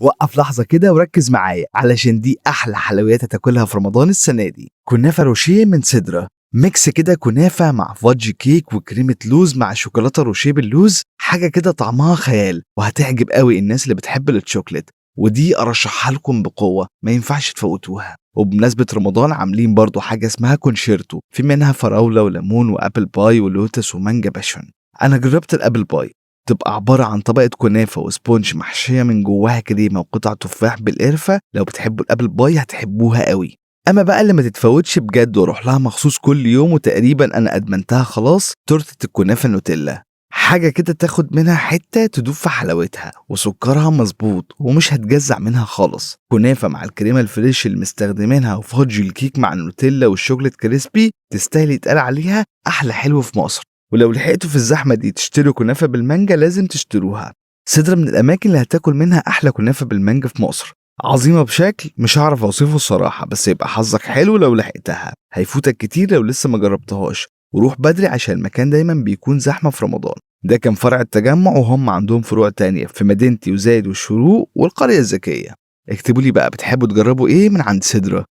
وقف لحظة كده وركز معايا علشان دي أحلى حلويات هتاكلها في رمضان السنة دي. كنافة روشيه من سدرة، ميكس كده كنافة مع فادج كيك وكريمة لوز مع شوكولاتة روشيه باللوز، حاجة كده طعمها خيال وهتعجب قوي الناس اللي بتحب الشوكليت. ودي أرشحها لكم بقوة، ما ينفعش تفوتوها. وبمناسبة رمضان عاملين برضو حاجة اسمها كونشيرتو، في منها فراولة وليمون وأبل باي ولوتس ومانجا باشون. أنا جربت الأبل باي، تبقى عبارة عن طبقة كنافة وسبونج محشية من جواها كريمة وقطع تفاح بالقرفة. لو بتحبوا الأبل باي هتحبوها قوي. أما بقى اللي ما تتفوتش بجد واروح لها مخصوص كل يوم وتقريبا أنا أدمنتها خلاص، تورتة الكنافة النوتيلا. حاجة كده تاخد منها حتة تدوب في حلاوتها وسكرها مظبوط ومش هتجزع منها خالص. كنافة مع الكريمة الفريش اللي مستخدمينها وفادج الكيك مع النوتيلا والشوكليت كريسبي، تستاهل يتقال عليها أحلى حلو في مصر. ولو لحقتوا في الزحمة دي تشتروا كنافة بالمانجا لازم تشتروها. سدرة من الأماكن اللي هتاكل منها أحلى كنافة بالمانجا في مصر، عظيمة بشكل مش هعرف أوصفه الصراحة، بس يبقى حظك حلو لو لحقتها، هيفوتك كتير لو لسه ما جربتهاش. وروح بدري عشان المكان دايما بيكون زحمة في رمضان. ده كان فرع التجمع، وهم عندهم فروع تانية في مدينتي وزايد والشروق والقرية الذكية. اكتبوا لي بقى بتحبوا تجربوا ايه من عند سدرة.